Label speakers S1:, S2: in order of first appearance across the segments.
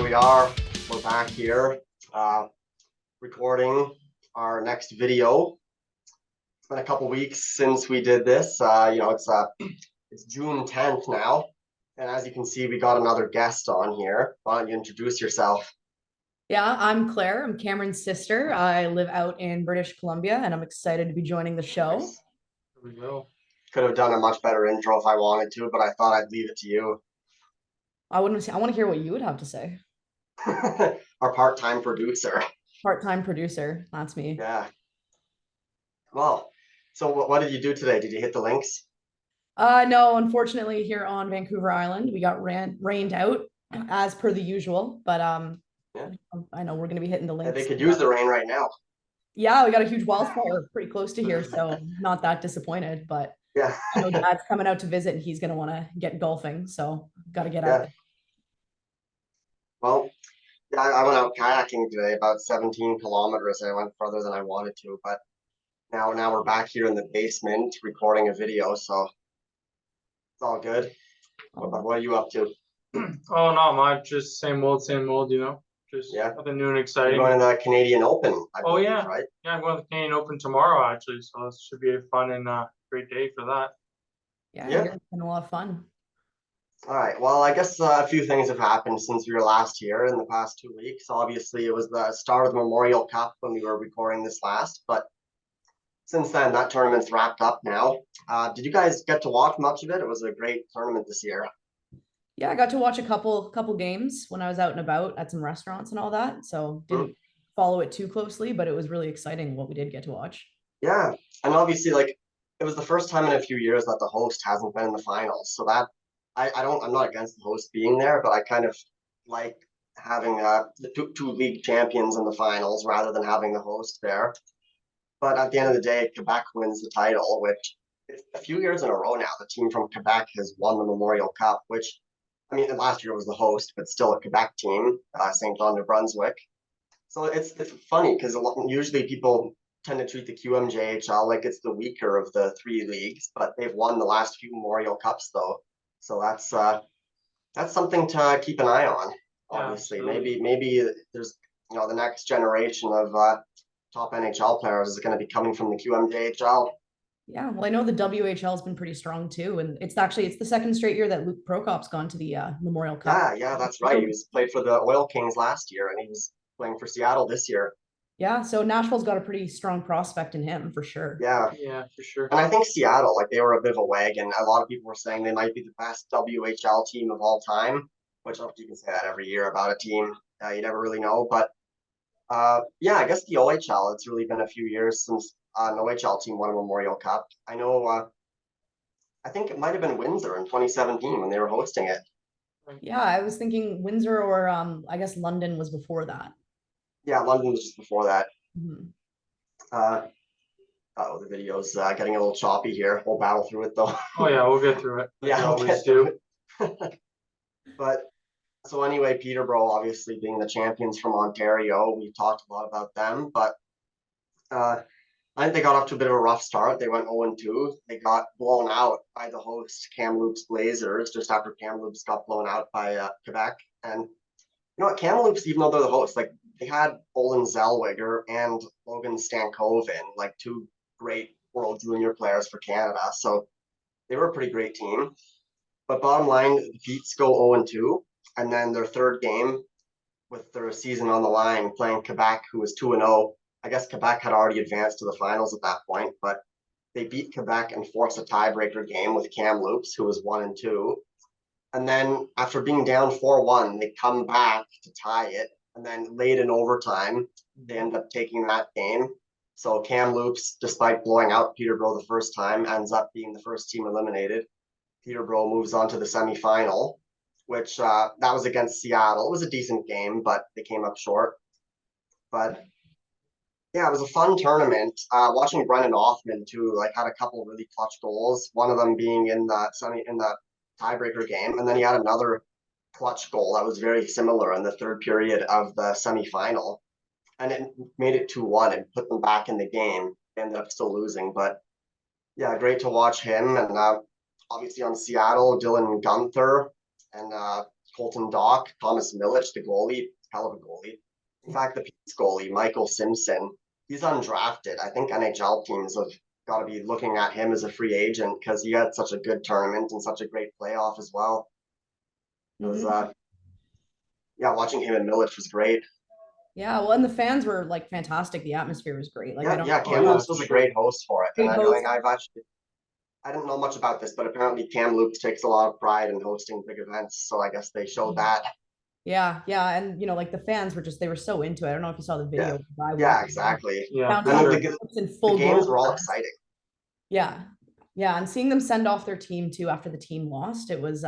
S1: we are. We're back here recording our next video. It's been a couple weeks since we did this. It's June 10th now. And as you can see, we got another guest on here. Why don't you introduce yourself?
S2: Yeah, I'm Claire. I'm Cameron's sister. I live out in British Columbia and I'm excited to be joining the show.
S1: Nice. There we go. Could have done a much better intro if I wanted to, but I thought I'd leave it to you.
S2: I want to hear what you would have to say.
S1: Our part-time producer.
S2: Part-time producer. That's me.
S1: Yeah. Well, so what did you do today? Did you hit the links?
S2: No, unfortunately, here on Vancouver Island, we got rained out as per the usual. But
S1: Yeah.
S2: I know we're going to be hitting the links.
S1: They could use the rain right now.
S2: Yeah, we got a huge wildfire pretty close to here, so not that disappointed. But
S1: Yeah.
S2: I know Dad's coming out to visit, and he's going to want to get golfing, so got to get out there.
S1: Well, yeah, I went out kayaking today, about 17 kilometers. I went further than I wanted to, but now we're back here in the basement recording a video, so it's all good. What are you up to?
S3: Oh, not much. Just same old, you know. Just nothing new and exciting.
S1: You're going to the Canadian Open, I believe,
S3: yeah.
S1: Right?
S3: Yeah, I'm going to the Canadian Open tomorrow, actually. So this should be a fun and great day for that.
S2: Yeah, it's been a lot of fun.
S1: All right. Well, I guess a few things have happened since we were last here in the past 2 weeks. Obviously, it was the start of the Memorial Cup when we were recording this last, but since then, that tournament's wrapped up now. Did you guys get to watch much of it? It was a great tournament this year.
S2: Yeah, I got to watch a couple games when I was out and about at some restaurants and all that. So didn't follow it too closely, but it was really exciting what we did get to watch.
S1: Yeah, and obviously, like, it was the first time in a few years that the host hasn't been in the finals. So that I'm not against the host being there, but I kind of like having the two league champions in the finals rather than having the host there. But at the end of the day, Quebec wins the title, which it's a few years in a row now. The team from Quebec has won the Memorial Cup, which, I mean, last year was the host, but still a Quebec team, St. John, New Brunswick. So it's funny because usually people tend to treat the QMJHL like it's the weaker of the three leagues, but they've won the last few Memorial Cups though. So that's something to keep an eye on. Obviously, maybe there's the next generation of top NHL players is going to be coming from the QMJHL.
S2: Yeah, well, I know the WHL has been pretty strong too, and it's the second straight year that Luke Prokop's gone to the Memorial Cup.
S1: Yeah, that's right. He played for the Oil Kings last year, and he was playing for Seattle this year.
S2: Yeah, so Nashville's got a pretty strong prospect in him for sure.
S1: Yeah,
S3: for sure.
S1: And I think Seattle, like, they were a bit of a wagon. A lot of people were saying they might be the best WHL team of all time, which you can say that every year about a team. You never really know, but yeah, I guess the OHL. It's really been a few years since an OHL team won a Memorial Cup. I know. I think it might have been Windsor in 2017 when they were hosting it.
S2: Yeah, I was thinking Windsor or I guess London was before that.
S1: Yeah, London was just before that.
S2: Mm-hmm.
S1: The video's getting a little choppy here. We'll battle through it though.
S3: Oh yeah, we'll get through it.
S1: Yeah,
S3: we'll always do.
S1: But so anyway, Peterborough obviously being the champions from Ontario, we talked a lot about them, but I think they got off to a bit of a rough start. They went 0-2. They got blown out by the host Kamloops Blazers just after Kamloops got blown out by Quebec. And you know what, Kamloops, even though they're the host, like they had Olin Zellweger and Logan Stankoven, like two great World Junior players for Canada. So they were a pretty great team. But bottom line, the Petes go 0-2. And then their third game with their season on the line, playing Quebec, who was 2-0. I guess Quebec had already advanced to the finals at that point, but they beat Quebec and forced a tiebreaker game with Kamloops, who was 1-2. And then after being down 4-1, they come back to tie it. And then late in overtime, they end up taking that game. So Kamloops, despite blowing out Peterborough the first time, ends up being the first team eliminated. Peterborough moves on to the semifinal, which that was against Seattle. It was a decent game, but they came up short. But yeah, it was a fun tournament. Watching Brendan Othman too, like had a couple of really clutch goals. One of them being in the tiebreaker game, and then he had another clutch goal that was very similar in the third period of the semifinal, and it made it 2-1 and put them back in the game. They ended up still losing, but yeah, great to watch him. And obviously on Seattle, Dylan Gunther and Colton Dock, Thomas Milic, the goalie, hell of a goalie. In fact, the Pete's goalie, Michael Simpson, he's undrafted. I think NHL teams have got to be looking at him as a free agent because he had such a good tournament and such a great playoff as well. It was, yeah, watching him and Milic was great.
S2: Yeah, well, and the fans were like fantastic. The atmosphere was great. Like,
S1: Kamloops was a great host for it.
S2: Great
S1: And
S2: host.
S1: I didn't know much about this, but apparently Kamloops takes a lot of pride in hosting big events. So I guess they showed that.
S2: Yeah, and like the fans were they were so into it. I don't know if you saw the video.
S1: Yeah, exactly.
S3: Yeah,
S1: And the games were all exciting.
S2: Yeah, and seeing them send off their team too after the team lost, it was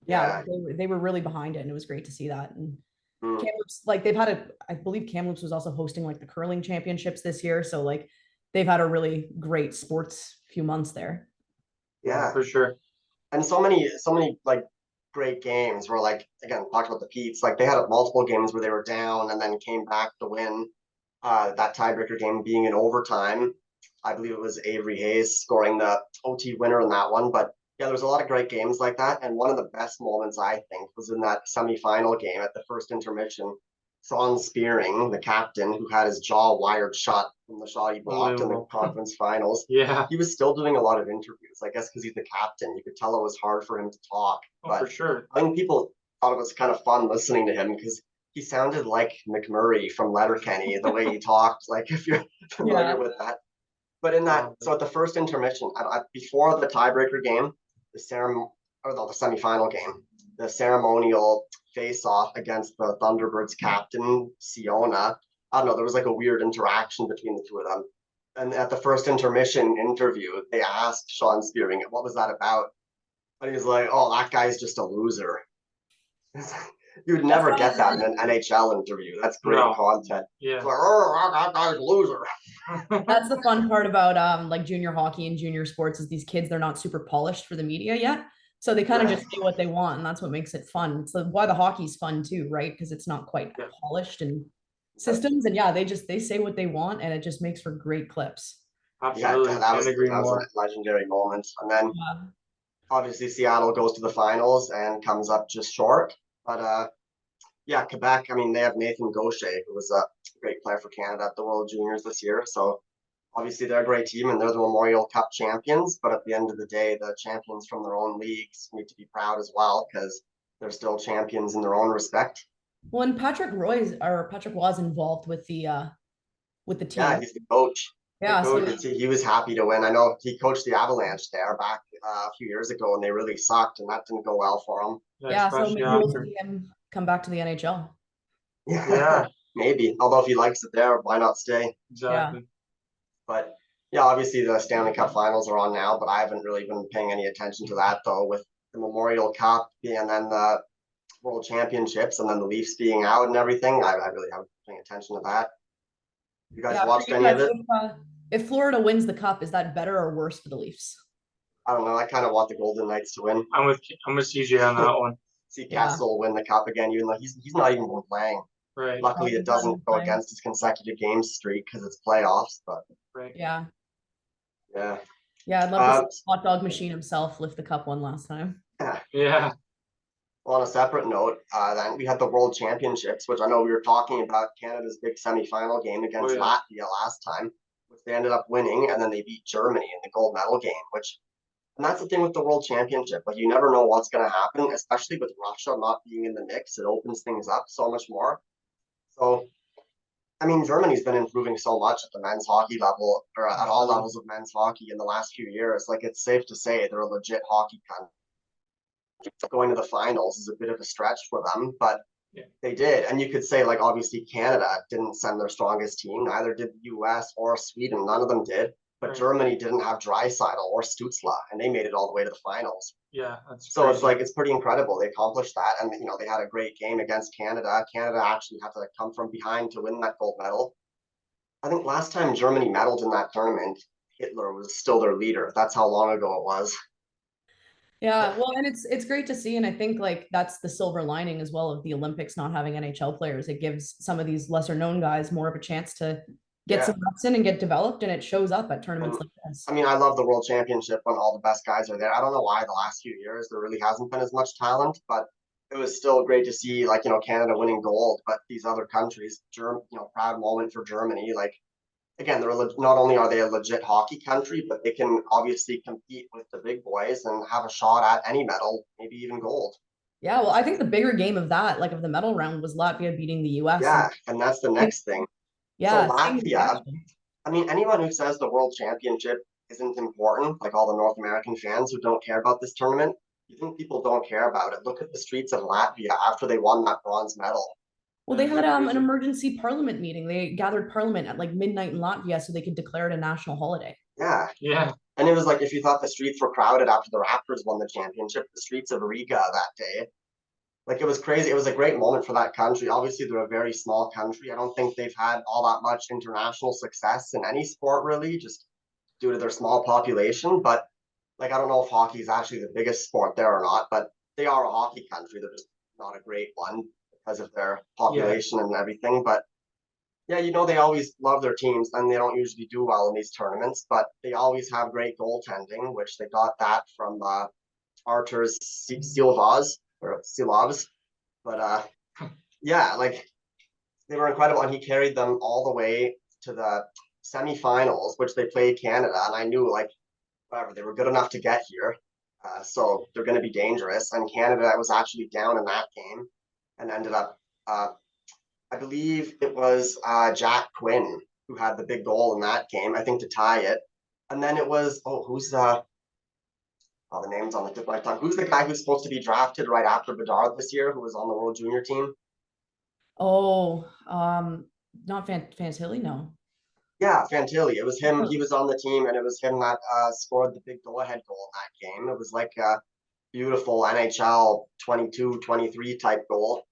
S2: they were really behind it, and it was great to see that. And Kamloops, like I believe Kamloops was also hosting like the curling championships this year, so like they've had a really great sports few months there.
S1: Yeah,
S3: for sure.
S1: And so many like great games where, like, again, talked about the Petes, like they had multiple games where they were down and then came back to win. That tiebreaker game being in overtime. I believe it was Avery Hayes scoring the OT winner in that one. But yeah, there was a lot of great games like that. And one of the best moments, I think, was in that semifinal game at the first intermission. Sean Spearing, the captain, who had his jaw wired shut from the shot he blocked in the conference finals.
S3: Yeah.
S1: He was still doing a lot of interviews, I guess, because he's the captain. You could tell it was hard for him to talk. But
S3: for sure.
S1: I think people thought it was kind of fun listening to him because he sounded like McMurray from Letterkenny, the way he talked, like if you're familiar with that. But in that, so at the first intermission, before the tiebreaker game, the semifinal game, the ceremonial face-off against the Thunderbirds captain, Siona, I don't know, there was like a weird interaction between the two of them. And at the first intermission interview, they asked Sean Spearing, what was that about? And he was like, oh, that guy's just a loser. You'd never get that in an NHL interview. That's great content.
S3: Yeah.
S1: It's like, oh, that guy's a loser.
S2: That's the fun part about like junior hockey and junior sports is these kids, they're not super polished for the media yet. So they kind of just say what they want, and that's what makes it fun. It's why the hockey's fun too, right? Because it's not quite polished and systems. And yeah, they say what they want, and it just makes for great clips.
S3: Absolutely.
S1: Yeah, that was a legendary moment. And then obviously Seattle goes to the finals and comes up just short. But yeah, Quebec, I mean, they have Nathan Gaucher, who was a great player for Canada at the World Juniors this year. So obviously they're a great team and they're the Memorial Cup champions. But at the end of the day, the champions from their own leagues need to be proud as well because they're still champions in their own respect.
S2: Well, and Patrick was involved with the team.
S1: Yeah, he's the coach.
S2: Yeah,
S1: he was happy to win. I know he coached the Avalanche there back a few years ago, and they really sucked, and that didn't go well for him.
S2: Yeah, so maybe we'll see him come back to the NHL.
S1: Yeah, maybe. Although if he likes it there, why not stay?
S3: Exactly.
S2: Yeah.
S1: But yeah, obviously the Stanley Cup Finals are on now, but I haven't really been paying any attention to that though. With the Memorial Cup and then the World Championships and then the Leafs being out and everything, I really haven't been paying attention to that. You guys watched any of it?
S2: If Florida wins the cup, is that better or worse for the Leafs?
S1: I don't know. I kind of want the Golden Knights to win.
S3: I'm with CJ on that one.
S1: See Kessel win the cup again, even though he's not even playing.
S3: Right.
S1: Luckily, it doesn't go against his consecutive game streak because it's playoffs. But
S2: yeah,
S1: I'd
S2: love to see Hot Dog Machine himself lift the cup one last time.
S3: Yeah.
S1: On a separate note, then we had the World Championships, which I know we were talking about Canada's big semifinal game against Latvia last time, which they ended up winning, and then they beat Germany in the gold medal game, and that's the thing with the World Championship. Like, you never know what's going to happen, especially with Russia not being in the mix. It opens things up so much more. So, I mean, Germany's been improving so much at the men's hockey level, or at all levels of men's hockey in the last few years. Like, it's safe to say they're a legit hockey country. Going to the finals is a bit of a stretch for them, but they did. And you could say, like, obviously Canada didn't send their strongest team. Neither did the US or Sweden. None of them did. But Germany didn't have Draisaitl or Stützle, and they made it all the way to the finals.
S3: Yeah,
S1: so it's like, it's pretty incredible. They accomplished that, and they had a great game against Canada. Canada actually had to come from behind to win that gold medal. I think last time Germany medaled in that tournament, Hitler was still their leader. That's how long ago it was.
S2: Yeah, well, and it's great to see, and I think like that's the silver lining as well of the Olympics not having NHL players. It gives some of these lesser known guys more of a chance to get some reps in and get developed, and it shows up at tournaments like this.
S1: I mean, I love the World Championship when all the best guys are there. I don't know why the last few years there really hasn't been as much talent, but it was still great to see, like, Canada winning gold, but these other countries, proud moment for Germany. Like, again, not only are they a legit hockey country, but they can obviously compete with the big boys and have a shot at any medal, maybe even gold.
S2: Yeah, well, I think the bigger game of that, like of the medal round, was Latvia beating the US.
S1: Yeah, and that's the next thing. So
S2: Yeah, seeing the
S1: Latvia,
S2: reaction.
S1: I mean, anyone who says the World Championship isn't important, like all the North American fans who don't care about this tournament, you think people don't care about it? Look at the streets of Latvia after they won that bronze medal.
S2: Well, they had an
S3: Crazy.
S2: emergency parliament meeting. They gathered parliament at like midnight in Latvia so they could declare it a national holiday.
S1: Yeah.
S3: Yeah.
S1: And it was like, if you thought the streets were crowded after the Raptors won the championship, the streets of Riga that day, like, it was crazy. It was a great moment for that country. Obviously, they're a very small country. I don't think they've had all that much international success in any sport, really, just due to their small population. But, like, I don't know if hockey is actually the biggest sport there or not, but they are a hockey country. They're just not a great one because of their population and everything. But yeah, they always love their teams, and they don't usually do well in these tournaments, but they always have great goaltending, which they got that from Artur's Silovs. But yeah, like, they were incredible, and he carried them all the way to the semifinals, which they played Canada. And I knew, like, whatever, they were good enough to get here, so they're going to be dangerous. And Canada was actually down in that game, and ended up, I believe it was Jack Quinn who had the big goal in that game, I think, to tie it. And then it was, the name's on the tip of my tongue. Who's the guy who's supposed to be drafted right after Bedard this year, who was on the World Junior team?
S2: Oh, not Fantilli, no.
S1: Yeah, Fantilli. It was him.
S2: Oh.
S1: He was on the team, and it was him that scored the big go-ahead goal in that game. It was like a beautiful NHL 22-23 type goal.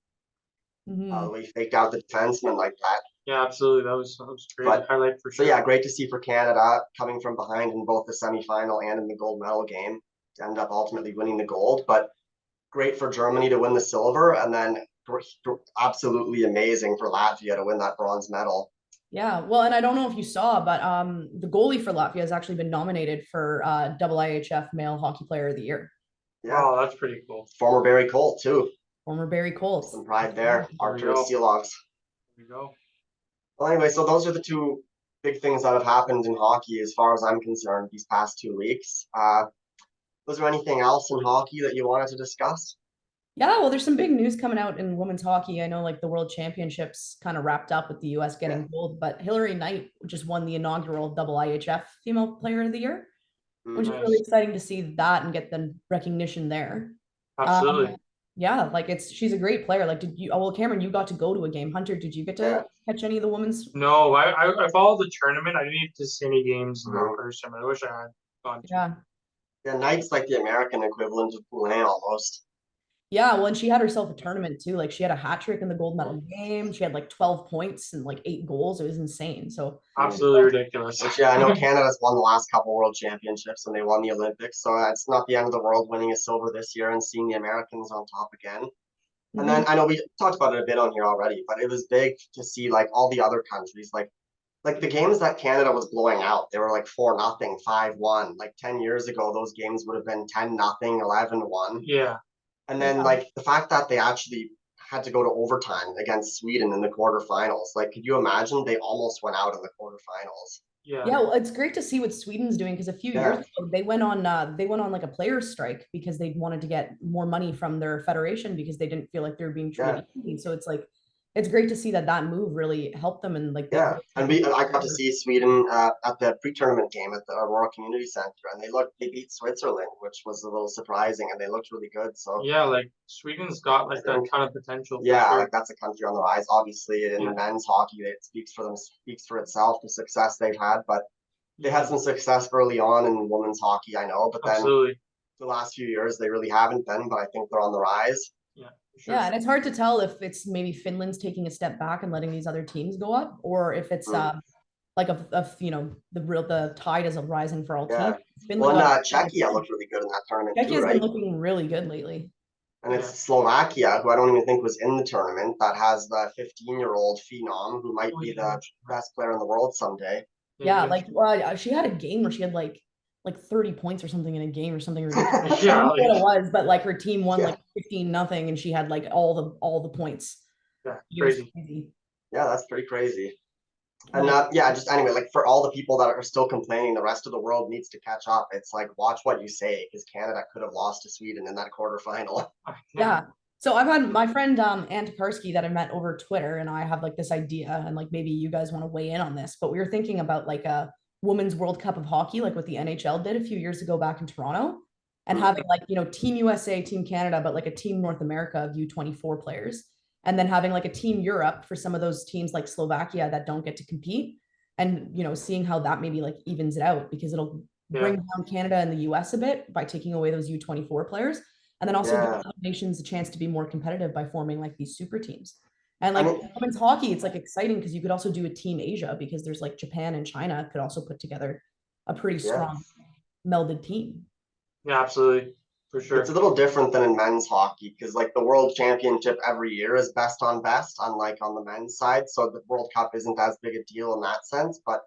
S1: We faked out the defenseman like that.
S3: Yeah, absolutely. That was great highlight for
S1: So
S3: sure.
S1: yeah, great to see for Canada coming from behind in both the semifinal and in the gold medal game to end up ultimately winning the gold. But great for Germany to win the silver, and then absolutely amazing for Latvia to win that bronze medal.
S2: Yeah, well, and I don't know if you saw, but the goalie for Latvia has actually been nominated for IIHF Male Hockey Player of the Year.
S1: Yeah,
S3: wow, that's pretty cool.
S1: Former Barry Colt too.
S2: Former Barry Colt.
S1: Some pride there. Artur Silovs.
S3: There you go.
S1: Well, anyway, so those are the two big things that have happened in hockey as far as I'm concerned these past 2 weeks. Was there anything else in hockey that you wanted to discuss?
S2: Yeah, well, there's some big news coming out in women's hockey. I know, like, the World Championships kind of wrapped up with the US getting gold, but Hillary Knight just won the inaugural IIHF Female Player of the Year, which is really exciting to see that and get the recognition there.
S3: Absolutely.
S2: Yeah, like, she's a great player. Like, Cameron, you got to go to a game. Hunter, did you get to catch any of the women's?
S3: No, I followed the tournament. I didn't get to see any games in person, but I wish I had gone to.
S1: Yeah, Knight's like the American equivalent of Poulin almost.
S2: Yeah, well, and she had herself a tournament too. Like, she had a hat trick in the gold medal game. She had like 12 points and like 8 goals. It was insane. So
S3: absolutely ridiculous.
S1: Which, yeah, I know Canada's won the last couple World Championships, and they won the Olympics. So it's not the end of the world winning a silver this year and seeing the Americans on top again. And then I know we talked about it a bit on here already, but it was big to see, like, all the other countries, like the games that Canada was blowing out. They were like 4-0, 5-1. Like 10 years ago, those games would have been 10-0, 11-1.
S3: Yeah.
S1: And then like the fact that they actually had to go to overtime against Sweden in the quarterfinals. Like, could you imagine? They almost went out in the quarterfinals.
S2: Yeah, well, it's great to see what Sweden's doing, because a few years ago they went on like a players' strike because they wanted to get more money from their federation because they didn't feel like they were being treated equally. So it's like, it's great to see that move really helped them, and like
S1: and I got to see Sweden at the pre-tournament game at the Aurora Community Center, and they beat Switzerland, which was a little surprising, and they looked really good. So
S3: yeah, like Sweden's got like that kind of potential.
S1: Yeah, like that's a country on the rise. Obviously, in men's hockey, it speaks for itself, the success they've had. But they had some success early on in women's hockey, I know, but then the last few years they really haven't been. But I think they're on the rise.
S3: Yeah.
S2: Sure. Yeah, and it's hard to tell if it's maybe Finland's taking a step back and letting these other teams go up, or if it's like the tide is rising for all teams.
S1: Well, Czechia looked really good in that tournament too,
S2: Czechia's been looking really good lately.
S1: And it's Slovakia, who I don't even think was in the tournament, that has the 15-year-old phenom who might be the best player in the world someday.
S2: Yeah, like she had a game where she had like like 30 points or something in a game or something ridiculous.
S3: Yeah,
S2: I don't know
S3: like-
S2: what it was, but like her team won
S1: Yeah.
S2: like 15-0 and she had like all the points.
S3: Yeah,
S2: It was
S3: crazy.
S1: Yeah, that's pretty crazy. And yeah, just anyway, like for all the people that are still complaining, the rest of the world needs to catch up. It's like, watch what you say, because Canada could have lost to Sweden in that quarterfinal.
S2: Yeah. So I've had my friend Ann Tokarski that I met over Twitter, and I have like this idea, and like maybe you guys want to weigh in on this, but we were thinking about like a women's World Cup of hockey, like what the NHL did a few years ago back in Toronto, and having like, you know, Team USA, Team Canada, but like a Team North America of U24 players, and then having like a Team Europe for some of those teams like Slovakia that don't get to compete, and you know, seeing how that maybe like evens it out, because it'll bring down Canada and the US a bit by taking away those U24 players. And then also give other nations a chance to be more competitive by forming like these super teams. And like women's hockey, it's like exciting because you could also do a Team Asia, because there's like Japan and China could also put together a pretty strong melded team.
S3: Yeah, absolutely. For sure.
S1: It's a little different than in men's hockey, because like the world championship every year is best on best, unlike on the men's side. So the World Cup isn't as big a deal in that sense. But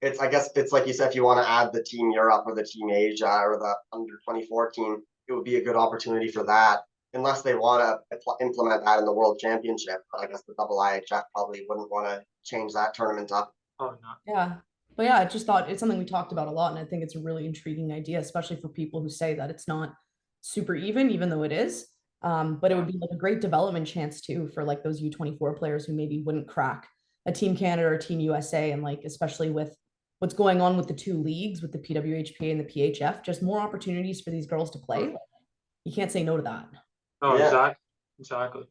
S1: it's, I guess it's like you said, if you want to add the Team Europe or the Team Asia or the under 24 team, it would be a good opportunity for that, unless they want to implement that in the World Championship. But I guess the IIHF probably wouldn't want to change that tournament up.
S3: Oh, no.
S2: Yeah. But yeah, I just thought it's something we talked about a lot. And I think it's a really intriguing idea, especially for people who say that it's not super even though it is. But it would be like a great development chance too for like those U24 players who maybe wouldn't crack a Team Canada or Team USA. And like, especially with what's going on with the two leagues, with the PWHPA and the PHF, just more opportunities for these girls to play. You can't say no to that.
S3: Oh, exactly.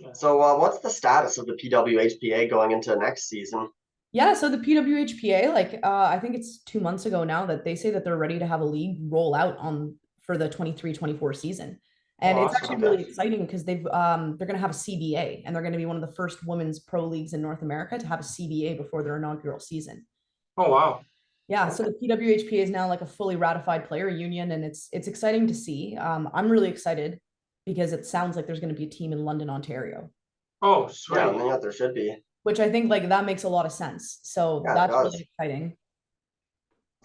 S1: Yeah. So what's the status of the PWHPA going into next season?
S2: Yeah, so the PWHPA, like I think it's 2 months ago now that they say that they're ready to have a league roll out on for the 23-24 season. And it's actually really exciting because they're going to have a CBA, and they're going to be one of the first women's pro leagues in North America to have a CBA before their inaugural season.
S3: Oh, wow.
S2: Yeah, so the PWHPA is now like a fully ratified player union, and it's exciting to see. I'm really excited because it sounds like there's going to be a team in London, Ontario.
S3: Oh, sweet.
S1: Yeah, there should be.
S2: Which I think like that makes a lot of sense. So that's really exciting.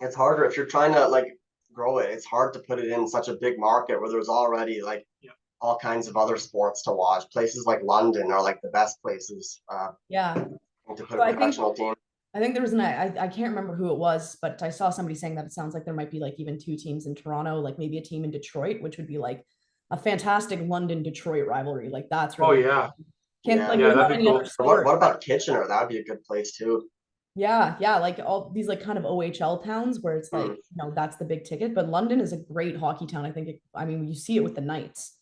S1: It's harder if you're trying to like grow it. It's hard to put it in such a big market where there's already like all kinds of other sports to watch. Places like London are like the best places. To put a professional team.
S2: I think there was I can't remember who it was, but I saw somebody saying that it sounds like there might be like even two teams in Toronto, like maybe a team in Detroit, which would be like a fantastic London-Detroit rivalry. Like that's really
S3: that'd
S1: be cool. What about Kitchener? That would be a good place too.
S2: Yeah, like all these like kind of OHL towns where it's like, you know, that's the big ticket. But London is a great hockey town. I think I mean, you see it with the Knights.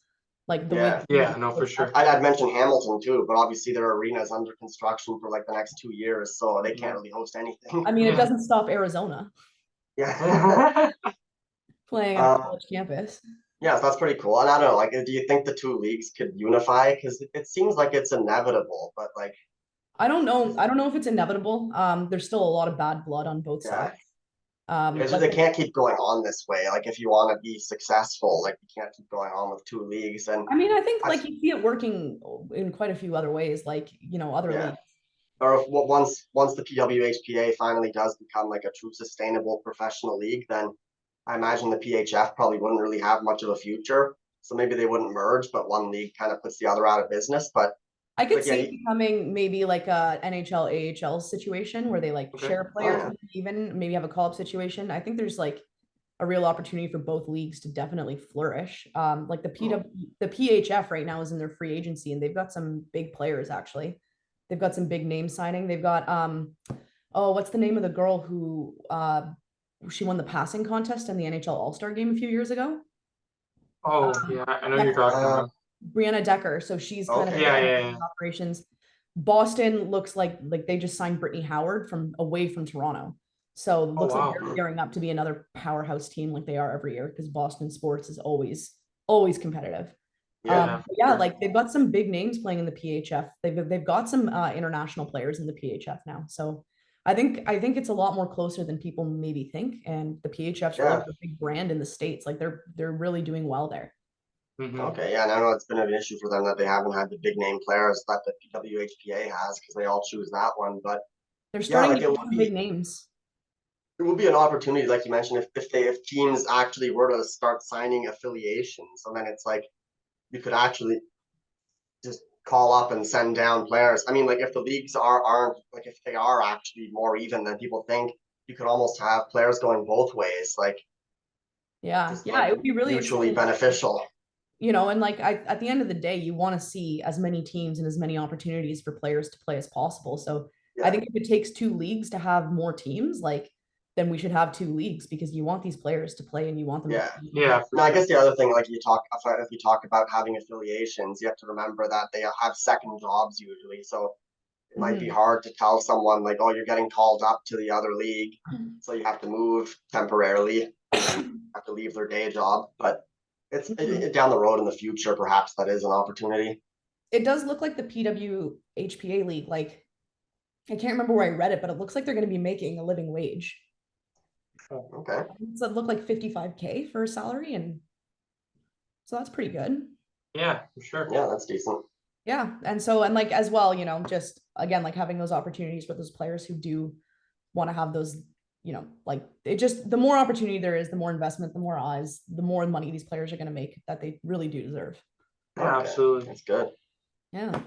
S2: Like the way
S3: no, for sure.
S1: I'd mention Hamilton too, but obviously their arena is under construction for like the next 2 years, so they can't really host anything.
S2: I mean, it doesn't stop Arizona.
S1: Yeah.
S2: Playing on a college campus.
S1: Yeah, so that's pretty cool. And I don't know, like, do you think the two leagues could unify? Because it seems like it's inevitable, but like,
S2: I don't know if it's inevitable. There's still a lot of bad blood on both sides.
S1: They can't keep going on this way. Like, if you want to be successful, like, you can't keep going on with two leagues. And
S2: I mean, I think like you see it working in quite a few other ways, like, you know, other leagues.
S1: Or if once the PWHPA finally does become like a true sustainable professional league, then I imagine the PHF probably wouldn't really have much of a future. So maybe they wouldn't merge, but one league kind of puts the other out of business. But
S2: I could see it becoming maybe like a NHL AHL situation where they like share players, even maybe have a call-up situation. I think there's like a real opportunity for both leagues to definitely flourish. Like the PHF right now is in their free agency, and they've got some big players actually. They've got some big name signing. They've got what's the name of the girl who she won the passing contest in the NHL All-Star game a few years ago?
S3: Oh, I know you're talking about.
S2: Brianna Decker. So she's kind of operations. Boston looks like they just signed Brittany Howard from away from Toronto. So it looks like they're gearing up to be another powerhouse team like they are every year, because Boston sports is always competitive. Like they've got some big names playing in the PHF. They've got some international players in the PHF now. So I think it's a lot more closer than people maybe think. And the PHF's really a big brand in the States. Like they're really doing well there.
S1: Okay, and I know it's been an issue for them that they haven't had the big name players that the PWHPA has, because they all choose that one. But
S2: they're starting to get big names.
S1: it would be an opportunity, like you mentioned, if teams actually were to start signing affiliations, and then it's like you could actually just call up and send down players. I mean, like if the leagues aren't like if they are actually more even than people think, you could almost have players going both ways, like
S2: Yeah,
S1: just
S2: yeah,
S1: like
S2: it would be really
S1: mutually
S2: exciting.
S1: beneficial.
S2: You know, and like at the end of the day, you want to see as many teams and as many opportunities for players to play as possible. So I
S1: Yeah,
S2: think if it takes two leagues to have more teams, like then we should have two leagues because you want these players to play and you want them to
S1: yeah.
S2: compete.
S3: Yeah, for
S1: Now, I
S3: sure.
S1: guess the other thing, like if you talk about having affiliations, you have to remember that they have second jobs usually. So it might be
S2: Mhm.
S1: hard to tell someone like, oh, you're getting called up to the other league, so you have to move temporarily and have to leave their day job. But down the road in the future, perhaps that is an opportunity.
S2: It does look like the PWHPA league, like I can't remember where I read it, but it looks like they're going to be making a living wage.
S1: Okay.
S2: So it looked like 55K for a salary, and so that's pretty good.
S3: Yeah, for sure.
S1: Yeah, that's decent.
S2: Yeah, and so and like as well, you know, just again like having those opportunities for those players who do want to have those, you know, like it just the more opportunity there is, the more investment, the more eyes, the more money these players are going to make that they really do deserve.
S3: Yeah,
S1: Okay,
S3: absolutely.
S1: that's good.
S2: Yeah.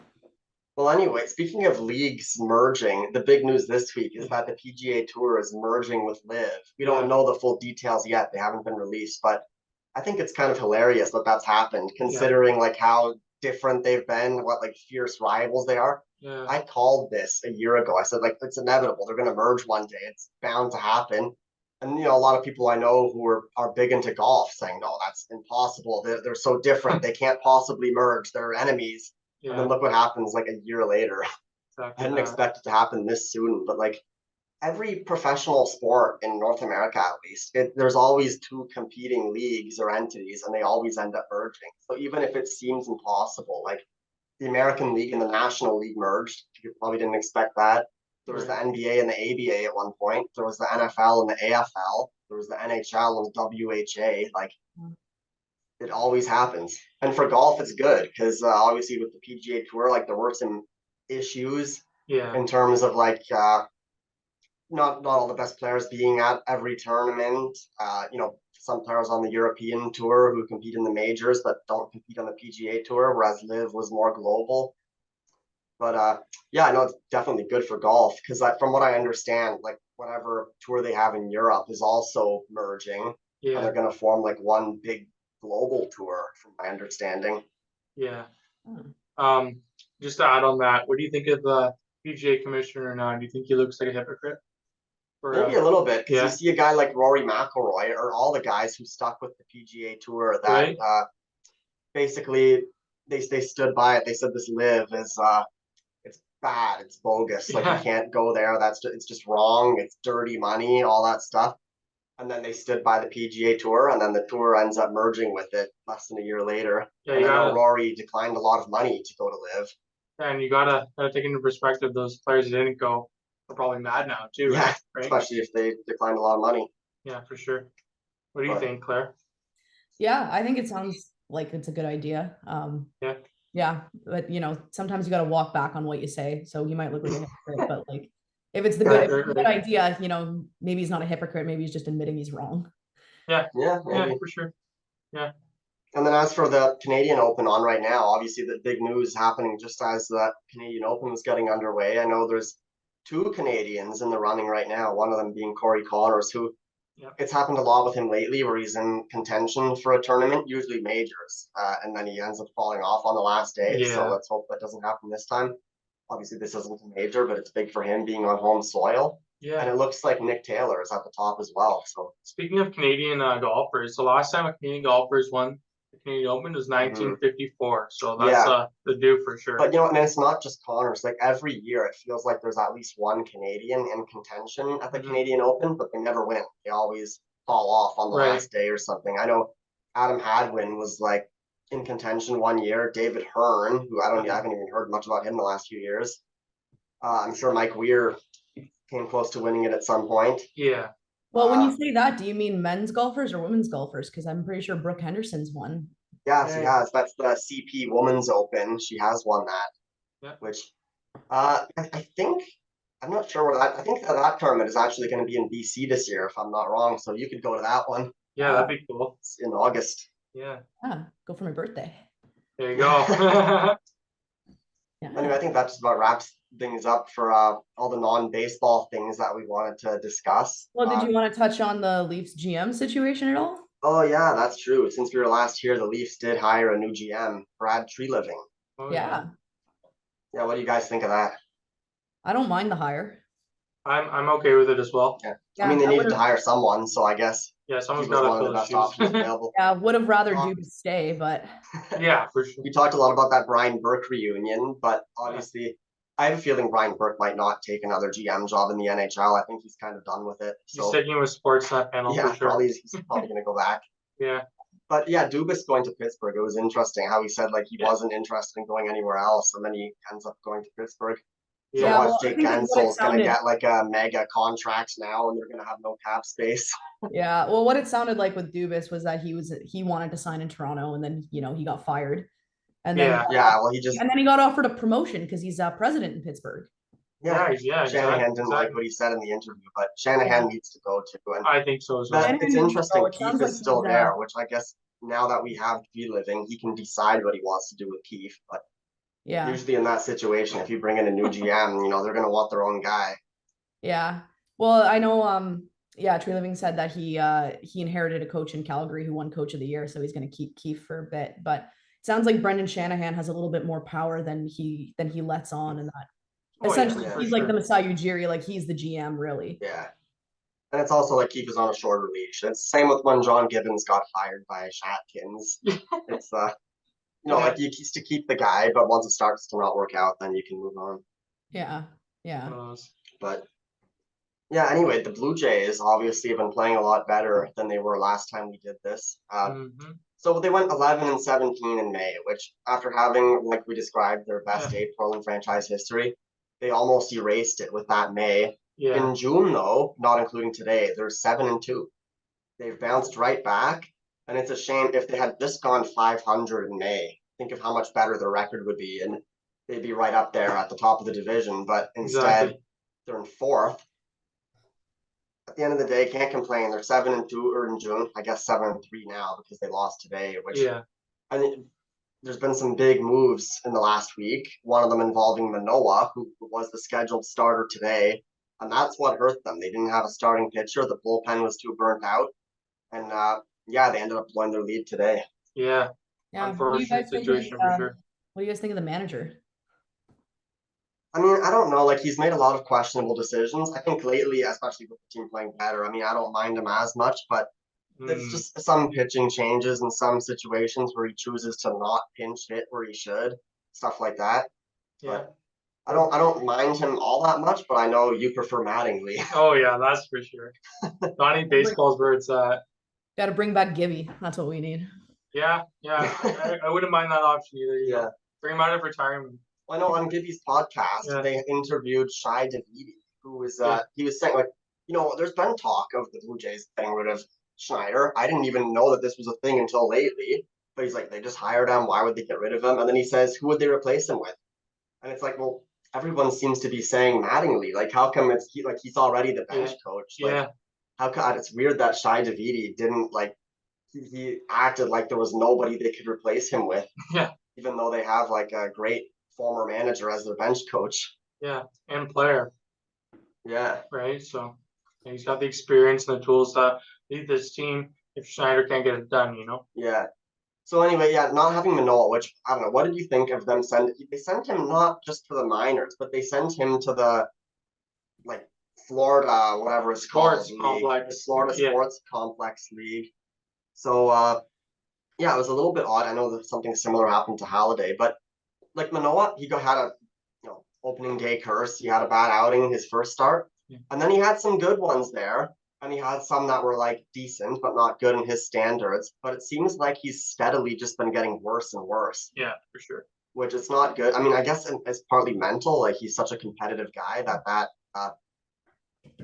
S1: Well, anyway, speaking of leagues merging, the big news this week is that the PGA Tour is merging with Live. We
S3: Yeah.
S1: don't know the full details yet; they haven't been released, but I think it's kind of hilarious that that's happened, considering like how different they've been, what like fierce rivals they are.
S3: Yeah.
S1: I called this a year ago. I said like it's inevitable; they're going to merge one day. It's bound to happen. And a lot of people I know who are big into golf saying, "No, that's impossible. They're so different. They can't possibly merge. They're enemies." And then
S3: Yeah,
S1: look what happens like a year later. I
S3: exactly
S1: didn't
S3: that.
S1: expect it to happen this soon, but like every professional sport in North America, at least, there's always two competing leagues or entities, and they always end up merging. So even if it seems impossible, like the American League and the National League merged, you probably didn't expect that. There was the NBA and the ABA at one point. There was the NFL and the AFL. There was the NHL and the WHA. Like it always happens. And for golf, it's good because obviously with the PGA Tour, like there were some issues
S3: Yeah,
S1: in terms of like not all the best players being at every tournament. Some players on the European Tour who compete in the majors but don't compete on the PGA Tour, whereas Live was more global. But yeah, I know it's definitely good for golf because from what I understand, like whatever tour they have in Europe is also merging, and
S3: yeah,
S1: they're going to form like one big global tour, from my understanding.
S3: yeah.
S2: Hmm.
S3: Just to add on that, what do you think of the PGA commissioner now? Do you think he looks like a hypocrite? For
S1: Maybe a little bit because you
S3: yeah,
S1: see a guy like Rory McIlroy or all the guys who stuck with the PGA Tour that
S3: right?
S1: basically they stood by it. They said this live is it's bad, it's bogus. Like you
S3: Yeah,
S1: can't go there. It's just wrong. It's dirty money, all that stuff. And then they stood by the PGA Tour, and then the tour ends up merging with it less than a year later.
S3: yeah.
S1: And
S3: You
S1: I know
S3: gotta,
S1: Rory declined a lot of money to go to live.
S3: and you gotta take into perspective those players that didn't go are probably mad now too,
S1: Yeah,
S3: right? Right?
S1: especially if they declined a lot of money.
S3: Yeah, for sure. What do you
S1: But
S3: think, Claire?
S2: Yeah, I think it sounds like it's a good idea.
S3: Yeah,
S2: Yeah, but you know, sometimes you got to walk back on what you say. So you might look like a hypocrite, but like if it's the good,
S1: yeah,
S2: if it's a good
S3: right.
S2: idea, you know, maybe he's not a hypocrite. Maybe he's just admitting he's wrong.
S3: Yeah,
S1: yeah,
S3: yeah,
S1: maybe.
S3: for sure. Yeah,
S1: And then as for the Canadian Open on right now, obviously the big news happening just as the Canadian Open was getting underway. I know there's two Canadians in the running right now, one of them being Corey Connors, who
S3: yeah,
S1: it's happened a lot with him lately where he's in contention for a tournament, usually majors, and then he ends up falling off on the last day. So
S3: yeah,
S1: let's hope that doesn't happen this time. Obviously, this isn't a major, but it's big for him being on home soil. And
S3: yeah.
S1: it looks like Nick Taylor is at the top as well. So
S3: Speaking of Canadian golfers, the last time a Canadian golfers won the Canadian Open was 1954. So that's
S1: yeah,
S3: the do for sure.
S1: but and it's not just Connors. Like every year, it feels like there's at least one Canadian in contention at the
S3: Mhm.
S1: Canadian Open, but they never win. They always fall off on the
S3: Right.
S1: last day or something. I know Adam Hadwin was like in contention one year. David Hearn, who I haven't even heard much about him the last few years. I'm sure Mike Weir came close to winning it at some point.
S3: Yeah.
S2: Well, when you say that, do you mean men's golfers or women's golfers? Because I'm pretty sure Brooke Henderson's won.
S1: Yeah, she
S3: Yeah.
S1: has. That's the CP Women's Open. She has won that,
S3: Yeah.
S1: which I think I'm not sure where that. I think that tournament is actually going to be in BC this year, if I'm not wrong. So you could go to that one.
S3: Yeah, that'd be cool.
S1: It's in August.
S3: Yeah.
S2: Go for my birthday.
S3: There you go.
S2: Yeah.
S1: Anyway, I think that just about wraps things up for all the non-baseball things that we wanted to discuss.
S2: Well, did you want to touch on the Leafs GM situation at all?
S1: Oh yeah, that's true. Since we were last here, the Leafs did hire a new GM, Brad Treliving.
S3: Oh,
S2: Yeah.
S1: Yeah, what do you guys think of that?
S2: I don't mind the hire.
S3: I'm okay with it as well.
S1: Yeah.
S2: Yeah,
S1: I mean, they
S2: I
S1: needed to
S2: would've-
S1: hire someone, so I guess
S3: Yeah,
S1: he
S3: someone's
S1: was
S3: got
S1: one
S3: to
S1: of the
S3: fill the
S1: best
S3: shoes.
S1: options available.
S2: Yeah, would have rather Dubas stay, but
S3: Yeah, for sure.
S1: We talked a lot about that Brian Burke reunion, but obviously, I have a feeling Brian Burke might not take another GM job in the NHL. I think he's kind of done with it.
S3: He's
S1: So
S3: sticking with Sportsnet panel
S1: yeah,
S3: for sure.
S1: he's probably going to go back.
S3: Yeah.
S1: But yeah, Dubas going to Pittsburgh. It was interesting how he said like he
S3: Yeah.
S1: wasn't interested in going anywhere else, and then he ends up going to Pittsburgh. So
S3: Yeah.
S1: what,
S2: well, I
S1: Jake
S2: think what it
S1: Gensel's going to
S2: sounded-
S1: get like a mega contract now, and they're going to have no cap space.
S2: yeah. Well, what it sounded like with Dubas was that he wanted to sign in Toronto, and then he got fired, and then
S3: Yeah.
S1: Yeah, well,
S2: he got offered a promotion because he's president in Pittsburgh.
S1: yeah.
S3: Yeah,
S1: Shanahan
S3: exactly.
S1: didn't like what he said in the interview, but Shanahan needs to go too. And
S3: I think so as well.
S1: But it's interesting.
S2: It sounds
S1: Keefe
S2: like
S1: is still
S2: he's,
S1: there, which I guess now that we have Treliving, he can decide what he wants to do with Keefe. But
S2: Yeah.
S1: usually in that situation, if you bring in a new GM, they're going to want their own guy.
S2: Yeah. Well, I know. Yeah, Treliving said that he inherited a coach in Calgary who won Coach of the Year, so he's going to keep Keefe for a bit. But it sounds like Brendan Shanahan has a little bit more power than he lets on, and that essentially
S1: yeah,
S2: he's like the Masai Ujiri, like he's the GM, really.
S1: Yeah. And it's also like Keefe is on a shorter leash. It's the same with when John Gibbons got fired by Shatkins. It's like you used to keep the guy, but once it starts to not work out, then you can move on.
S2: Yeah. Yeah.
S1: But yeah, anyway, the Blue Jays obviously have been playing a lot better than they were last time we did this. So they went 11-17 in May, which after having, like we described, their best April in franchise history, they almost erased it with that May.
S3: Yeah.
S1: In June, though, not including today, they're 7-2. They've bounced right back, and it's a shame if they had just gone 500 in May. Think of how much better their record would be, and they'd be right up there at the top of the division. But instead, they're in fourth. At the end of the day, can't complain. They're 7-2 in June. I guess 7-3 now because they lost today. Which I think there's been some big moves in the last week. One of them involving Manoah, who was the scheduled starter today, and that's what hurt them. They didn't have a starting pitcher. The bullpen was too burnt out, and they ended up blowing their lead today.
S3: Yeah.
S2: Unfortunate
S3: situation for sure.
S2: What do you guys think of the manager?
S1: I mean, I don't know. Like, he's made a lot of questionable decisions. I think lately, especially with the team playing better, I mean, I don't mind him as much, but there's just some pitching changes in some situations where he chooses to not pinch hit where he should, stuff like that.
S3: Yeah.
S1: But I don't mind him all that much, but I know you prefer Mattingly.
S3: Oh yeah, that's for sure. Not any baseballs where it's
S2: Got to bring back Gibby. That's what we need.
S3: Yeah. I wouldn't mind that option either.
S1: Yeah.
S3: Bring him out of retirement.
S1: Well, I know on Gibby's podcast, they interviewed Shai Davidi, who was he was saying, like, there's been talk of the Blue Jays getting rid of Schneider. I didn't even know that this was a thing until lately. But he's like, they just hired him. Why would they get rid of him? And then he says, who would they replace him with? And it's like, well, everyone seems to be saying Mattingly. Like, how come he's already the bench coach? Like, how come it's weird that Shai Davidi didn't he acted like there was nobody they could replace him with.
S3: Yeah.
S1: Even though they have like a great former manager as their bench coach.
S3: Yeah, and player.
S1: Yeah.
S3: Right. So he's got the experience and the tools to lead this team if Schneider can't get it done,
S1: Yeah. So anyway, not having Manoah, which I don't know, what did you think of them they sent him not just to the minors, but they sent him to the Florida, whatever it's called.
S3: Sports complex.
S1: Florida Sports Complex League. So it was a little bit odd. I know that something similar happened to Halliday, but like Manoah, he had a opening day curse. He had a bad outing his first start, and then he had some good ones there, and he had some that were like decent but not good in his standards. But it seems like he's steadily just been getting worse and worse.
S3: Yeah, for sure.
S1: Which is not good. I mean, I guess it's partly mental. Like, he's such a competitive guy that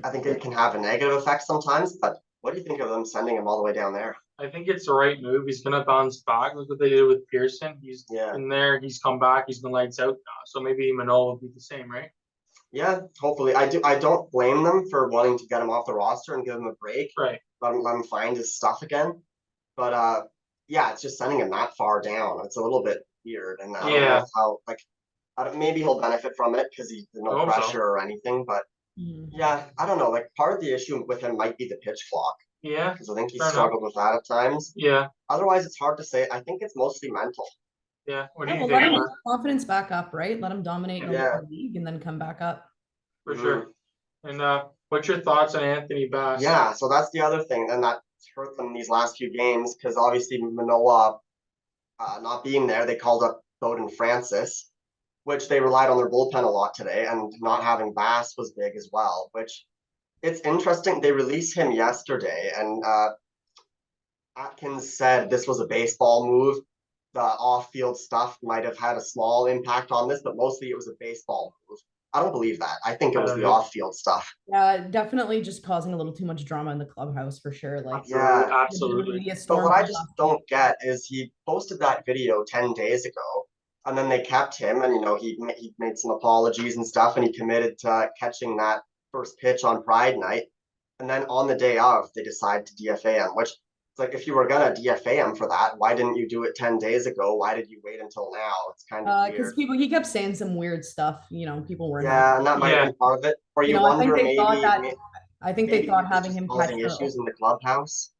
S1: I think it can have a negative effect sometimes. But what do you think of them sending him all the way down there?
S3: I think it's the right move. He's gonna bounce back. Look what they did with Pearson. He's in there. He's come back. He's been lights out now. So maybe Manoah will be the same, right?
S1: Yeah, hopefully. I don't blame them for wanting to get him off the roster and give him a break.
S3: Right.
S1: Let him find his stuff again. But yeah, it's just sending him that far down. It's a little bit weird, and I don't know how like maybe he'll benefit from it because he's no
S3: hope so.
S1: pressure or anything. But yeah, I don't know. Like part of the issue with him might be the pitch clock
S3: Yeah.
S1: because I think he's
S3: Fair
S1: struggled with that at times.
S3: Yeah.
S1: Otherwise, it's hard to say. I think it's mostly mental.
S3: Yeah. What do
S2: Yeah,
S3: you
S2: well, let
S3: think?
S2: him get confidence back up, right? Let him dominate in
S1: Yeah.
S2: the league and then come back up.
S3: For sure. And what's your thoughts on Anthony Bass?
S1: Yeah, so that's the other thing, and that hurt them these last few games because obviously Manoah not being there, they called up Bowden Francis, which they relied on their bullpen a lot today, and not having Bass was big as well. Which it's interesting. They released him yesterday, and Atkins said this was a baseball move. The off-field stuff might have had a small impact on this, but mostly it was a baseball move. I don't believe that. I think it was the off-field stuff.
S2: Yeah, definitely just causing a little too much drama in the clubhouse for sure. Like,
S1: yeah,
S3: absolutely.
S1: But what I just don't get is he posted that video 10 days ago, and then they kept him, and he made some apologies and stuff, and he committed to catching that first pitch on Pride Night, and then on the day of, they decide to DFA him, which it's like if you were gonna DFA him for that, why didn't you do it 10 days ago? Why did you wait until now? It's kind of
S2: because
S1: weird.
S2: he kept saying some weird stuff. People weren't happy.
S1: Yeah, and that might have been part of it. Or you
S2: I think
S1: wonder
S2: they thought that.
S1: maybe
S2: I think they
S1: maybe
S2: thought
S1: he was
S2: having
S1: just
S2: him catch
S1: causing issues in the clubhouse.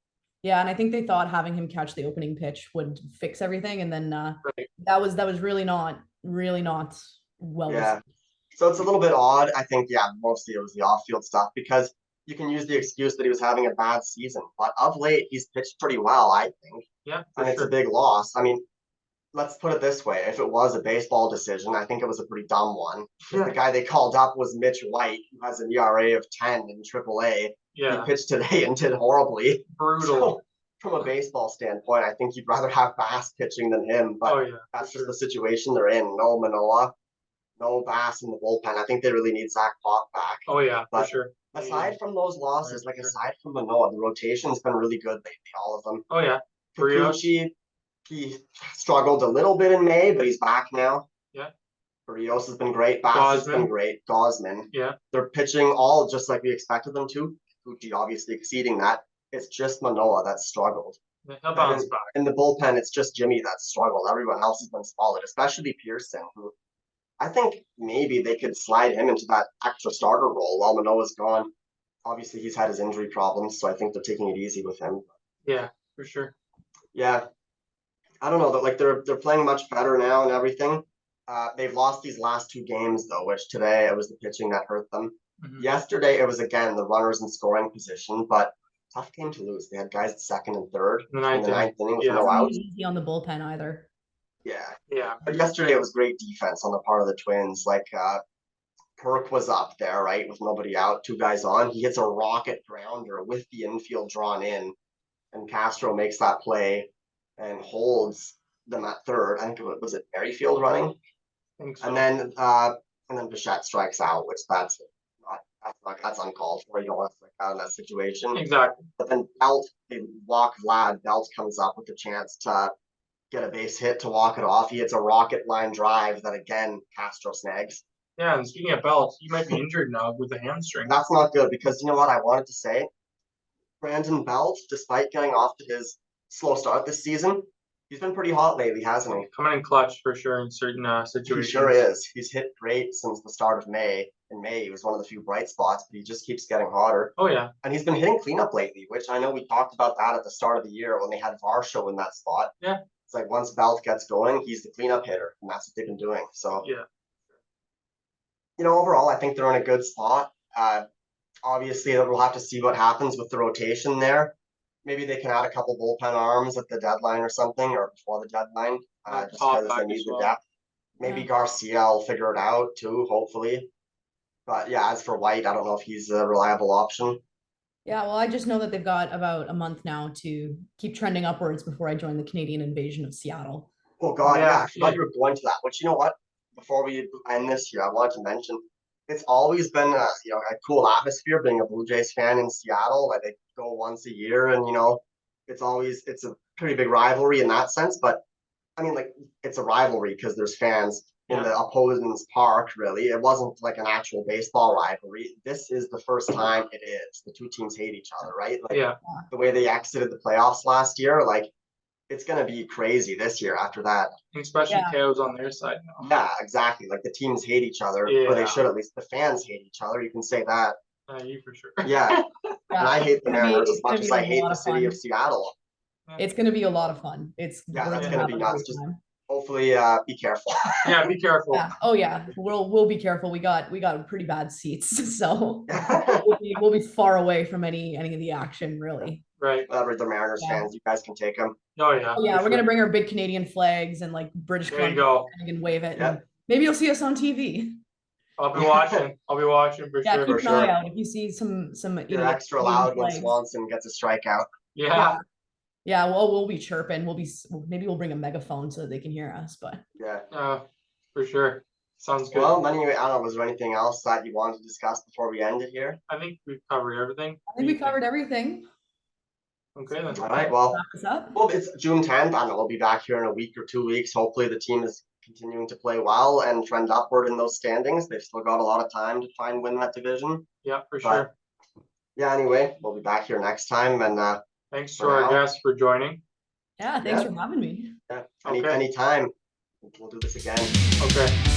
S2: Yeah, and I think they thought having him catch the opening pitch would fix everything, and then that was really not well.
S1: Yeah. So it's a little bit odd. I think, yeah, mostly it was the off-field stuff because you can use the excuse that he was having a bad season. But of late, he's pitched pretty well, I think.
S3: Yeah,
S1: and it's a big loss. I mean, let's put it this way. If it was a baseball decision, I think it was a pretty dumb one. Yeah. The guy they called up was Mitch White, who has an ERA of 10 in AAA. Yeah. He pitched today and did horribly.
S3: Brutal.
S1: So, from a baseball standpoint, I think you'd rather have Bass pitching than him. But that's just the situation they're in. No Manoah, no Bass in the bullpen. I think they really need Zach Pop back.
S3: Oh, yeah,
S1: but
S3: for sure.
S1: Aside from those losses, aside from Manoah, the rotation's been really good lately, all of them.
S3: Oh, yeah.
S1: Kikuchi, he struggled a little bit in May, but he's back now.
S3: Yeah.
S1: Rios has been great. Bass has been great. Gosman.
S3: Yeah.
S1: They're pitching all just like we expected them to. Kikuchi obviously exceeding that. It's just Manoah that's struggled.
S3: Yeah, he'll bounce back.
S1: In the bullpen, it's just Jimmy that's struggled. Everyone else has been solid, especially Pearson, who I think maybe they could slide him into that extra starter role while Manoah's gone. Obviously, he's had his injury problems, so I think they're taking it easy with him.
S3: Yeah, for sure.
S1: Yeah. I don't know, like they're playing much better now and everything. They've lost these last two games though, which today it was the pitching that hurt them. Mm-hmm. Yesterday it was again the runners in scoring position, but tough game to lose. They had guys at second and third in the ninth inning with no outs.
S2: Easy on the bullpen either.
S1: Yeah. But yesterday it was great defense on the part of the Twins. Like Perk was up there, right, with nobody out, two guys on. He hits a rocket grounder with the infield drawn in, and Castro makes that play and holds them at third. I think it was Merrifield running, so. And then Bichette strikes out, which that's uncalled for. You don't want to strike out in that situation.
S3: Exactly.
S1: But then Belt, they walk Vlad. Belt comes up with a chance to get a base hit to walk it off. He hits a rocket line drive that again Castro snags.
S3: Yeah, and speaking of Belt, he might be injured now with a hamstring.
S1: That's not good because you know what I wanted to say. Brandon Belt, despite getting off to his slow start this season, he's been pretty hot lately, hasn't he?
S3: Coming in clutch for sure in certain situations.
S1: He sure is. He's hit great since the start of May. In May, he was one of the few bright spots, but he just keeps getting hotter.
S3: Oh, yeah.
S1: And he's been hitting cleanup lately, which I know we talked about that at the start of the year when they had Varsho in that spot.
S3: Yeah.
S1: It's like once Belt gets going, he's the cleanup hitter, and that's what they've been doing. So,
S3: yeah.
S1: Overall, I think they're in a good spot. Obviously, we'll have to see what happens with the rotation there. Maybe they can add a couple bullpen arms at the deadline or something, or before the deadline, just because they need the depth. Maybe Garcia will figure it out too, hopefully. But yeah, as for White, I don't know if he's a reliable option.
S2: Yeah, well, I just know that they've got about a month now to keep trending upwards before I join the Canadian invasion of Seattle.
S1: Oh God, yeah, I forgot you were going to that. But you know what? Before we end this here, I wanted to mention it's always been a cool atmosphere being a Blue Jays fan in Seattle. Like they go once a year, and it's a pretty big rivalry in that sense. But I mean, like it's a rivalry because there's fans. in the opponent's park, really. It wasn't like an actual baseball rivalry. This is the first time it is. The two teams hate each other, right? Like the way they exited the playoffs last year, like it's gonna be crazy this year after that.
S3: Especially KO's on their side now.
S1: Yeah, exactly. Like the teams hate each other, or they should at least. The fans hate each other. You can say that.
S3: You for sure.
S1: Yeah. And I hate the Mariners as much as I hate the city of
S2: fun.
S1: Seattle.
S2: It's going to be a lot of fun. It's
S1: that's going to be nuts. Just hopefully, be careful.
S3: Yeah, be careful.
S2: Yeah. Oh yeah, we'll be careful. We got pretty bad seats, so we'll be far away from any of the action, really.
S3: Right.
S1: Whatever the Mariners fans, you guys can take them.
S3: Oh yeah.
S2: Oh, yeah, we're gonna bring our big Canadian flags and like British Columbia and wave it. And maybe you'll see us on TV.
S3: I'll be watching. I'll be watching for sure.
S2: Keep an eye out if you see some.
S1: You're extra loud when Swanson gets a strikeout.
S3: Yeah.
S2: Yeah, well, we'll be chirping. Maybe we'll bring a megaphone so that they can hear us. But
S3: for sure. Sounds good.
S1: Well, anyway, I don't know. Was there anything else that you wanted to discuss before we end it here?
S3: I think we've covered everything.
S2: I think we covered everything.
S3: Okay then.
S1: All right. Well, it's June 10th. I know we'll be back here in a week or 2 weeks. Hopefully, the team is continuing to play well and trend upward in those standings. They've still got a lot of time to try and win that division.
S3: Yeah, for sure.
S1: Yeah. Anyway, we'll be back here next time. And
S3: thanks to our guests for joining.
S2: Yeah. Thanks for having me.
S1: Yeah. Anytime. We'll do this again.
S3: Okay.